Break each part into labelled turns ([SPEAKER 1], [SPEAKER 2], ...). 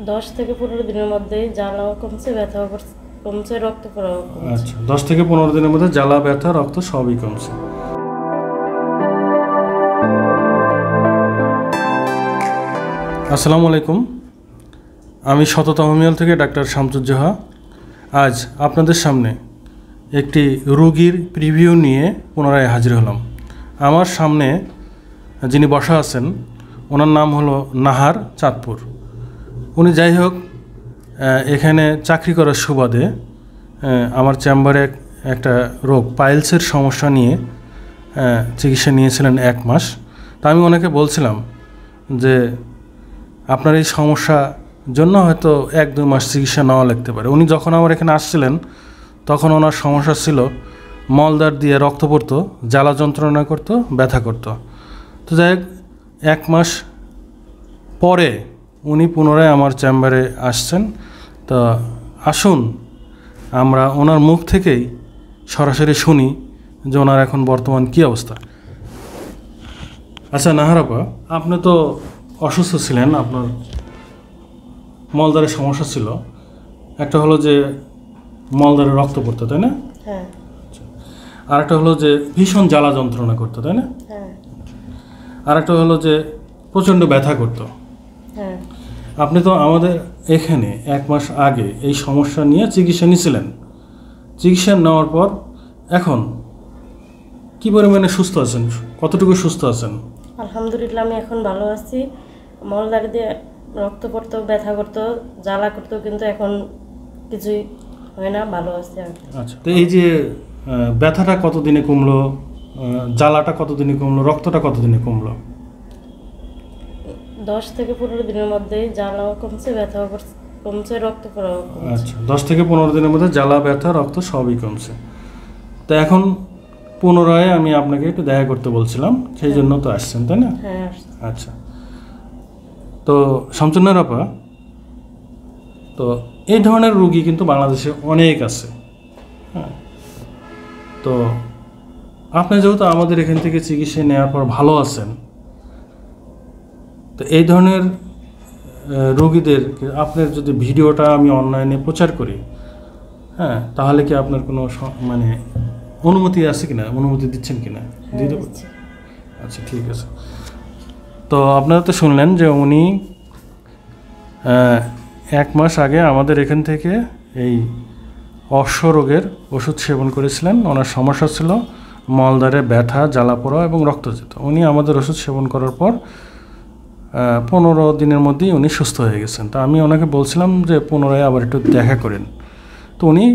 [SPEAKER 1] 10 থেকে 15 দিনের মধ্যেই জ্বালাও কমছে, ব্যথাও কমছে, রক্ত পড়াও কমছে।
[SPEAKER 2] আচ্ছা, 10 থেকে 15 দিনের মধ্যে জ্বালা, ব্যথা, রক্ত সবই কমছে। আসসালামু আলাইকুম, আমি সততা হোমিওল থেকে ডাক্তার শামসুজ্জোহা। আজ আপনাদের সামনে একটি রোগীর প্রিভিউ নিয়ে পুনরায় হাজির হলাম। আমার সামনে যিনি বসা আছেন ওনার নাম হলো নাহার চাঁদপুর। উনি যাই হোক এখানে চাকরি করার সুবাদে আমার চেম্বারে একটা রোগ পাইলসের সমস্যা নিয়ে চিকিৎসা নিয়েছিলেন 1 মাস। তা আমি ওনাকে বলছিলাম যে আপনার এই সমস্যার জন্য হয়তো 1-2 মাস চিকিৎসা নেওয়া লাগতে পারে। উনি যখন আমার এখানে আসছিলেন তখন ওনার সমস্যা ছিল মলদ্বার দিয়ে রক্ত পড়তো, জ্বালা যন্ত্রণা করতো, ব্যথা করতো। তো যাই হোক 1 মাস পরে উনি পুনরায় আমার চেম্বারে আসছেন। তো আসুন আমরা ওনার মুখ থেকেই সরাসরি শুনি যে ওনার এখন বর্তমান কী অবস্থা। আচ্ছা নাহার আপা, আপনি তো অসুস্থ ছিলেন, আপনার মলদ্বারের সমস্যা ছিল। একটা হলো যে মলদ্বারে রক্ত পড়তো, তাই না?
[SPEAKER 1] হ্যাঁ।
[SPEAKER 2] আর একটা হলো যে ভীষণ জ্বালা যন্ত্রণা করতো, তাই না?
[SPEAKER 1] হ্যাঁ।
[SPEAKER 2] আর একটা হলো যে প্রচণ্ড ব্যথা করতো।
[SPEAKER 1] হ্যাঁ।
[SPEAKER 2] আপনি তো আমাদের এখানে 1 মাস আগে এই সমস্যা নিয়ে চিকিৎসা নিয়েছিলেন। চিকিৎসা নেওয়ার পর এখন কী পরিমাণে সুস্থ আছেন, কতটুকু সুস্থ আছেন?
[SPEAKER 1] আলহামদুলিল্লাহ, আমি এখন ভালো আছি। মলদ্বার দিয়ে রক্ত পড়তো, ব্যথা করতো, জ্বালা করতো, কিন্তু এখন কিছুই হয় না, ভালো আছি।
[SPEAKER 2] আচ্ছা, তো এই যে ব্যথাটা কতদিনে কমলো, জ্বালাটা কতদিনে কমলো, রক্তটা কতদিনে কমলো?
[SPEAKER 1] 10 থেকে 15 দিনের মধ্যেই জ্বালাও কমছে, ব্যথাও কমছে, রক্ত পড়াও কমছে।
[SPEAKER 2] আচ্ছা, 10 থেকে 15 দিনের মধ্যে জ্বালা, ব্যথা, রক্ত সবই কমছে। তো এখন পুনরায় আমি আপনাকে একটু দেখা করতে বলছিলাম, সেই জন্য তো আসছেন, তাই না?
[SPEAKER 1] হ্যাঁ।
[SPEAKER 2] আচ্ছা, তো শামসুন্নাহর আপা, তো এই ধরনের রোগী কিন্তু বাংলাদেশে অনেক আছে। হ্যাঁ, তো আপনি যেহেতু আমাদের এখান থেকে চিকিৎসা নেওয়ার পর ভালো আছেন, তো এই ধরনের রোগীদের আপনার যদি ভিডিওটা আমি অনলাইনে প্রচার করি, হ্যাঁ, তাহলে কি আপনার কোনো মানে অনুমতি আছে কিনা, অনুমতি দিচ্ছেন কিনা? দিয়ে দেবো। আচ্ছা, ঠিক আছে। তো আপনারা তো শুনলেন যে উনি 1 মাস আগে আমাদের এখান থেকে এই অশ্ব রোগের ওষুধ সেবন করেছিলেন। ওনার সমস্যা ছিল মলদ্বারে ব্যথা, জ্বালা পোড়া এবং রক্ত যেত। উনি আমাদের ওষুধ সেবন করার পর 15 দিনের মধ্যেই উনি সুস্থ হয়ে গেছেন। তা আমি ওনাকে বলছিলাম যে পুনরায় আবার একটু দেখা করেন। তো উনি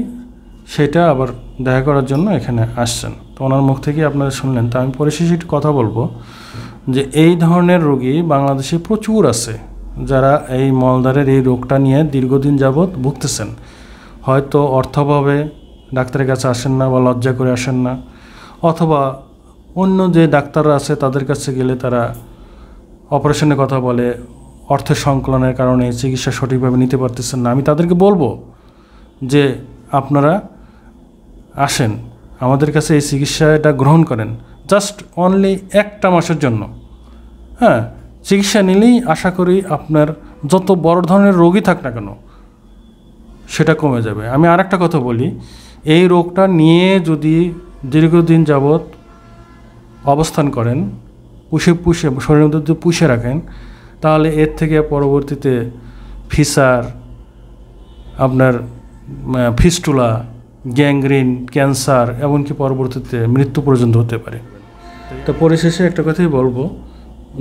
[SPEAKER 2] সেটা আবার দেখা করার জন্য এখানে আসছেন। তো ওনার মুখ থেকেই আপনারা শুনলেন। তা আমি পরিশেষে একটু কথা বলবো যে এই ধরনের রোগী বাংলাদেশে প্রচুর আছে, যারা এই মলদ্বারের এই রোগটা নিয়ে দীর্ঘদিন যাবৎ ভুগতেছেন। হয়তো অর্থভাবে ডাক্তারের কাছে আসেন না বা লজ্জা করে আসেন না, অথবা অন্য যে ডাক্তাররা আছে তাদের কাছে গেলে তারা অপারেশনের কথা বলে, অর্থের সংকলনের কারণে চিকিৎসা সঠিকভাবে নিতে পারতেছেন না। আমি তাদেরকে বলবো যে আপনারা আসেন আমাদের কাছে, এই চিকিৎসাটা গ্রহণ করেন, জাস্ট অনলি 1টা মাসের জন্য। হ্যাঁ, চিকিৎসা নিলেই আশা করি আপনার যত বড় ধরনের রোগই থাক না কেন সেটা কমে যাবে। আমি আর একটা কথা বলি, এই রোগটা নিয়ে যদি দীর্ঘদিন যাবৎ অবস্থান করেন, পুষে শরীরের মধ্যে যদি পুষে রাখেন, তাহলে এর থেকে পরবর্তীতে ফিসার, আপনার ফিস্টুলা, গ্যাংগ্রিন, ক্যান্সার, এমনকি পরবর্তীতে মৃত্যু পর্যন্ত হতে পারে। তো পরিশেষে একটা কথাই বলবো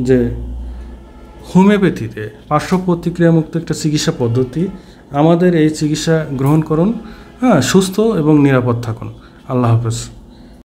[SPEAKER 2] যে হোমিওপ্যাথিতে পার্শ্ব প্রতিক্রিয়ামুক্ত একটা চিকিৎসা পদ্ধতি, আমাদের এই চিকিৎসা গ্রহণ করুন। হ্যাঁ, সুস্থ এবং নিরাপদ থাকুন। আল্লাহ হাফেজ।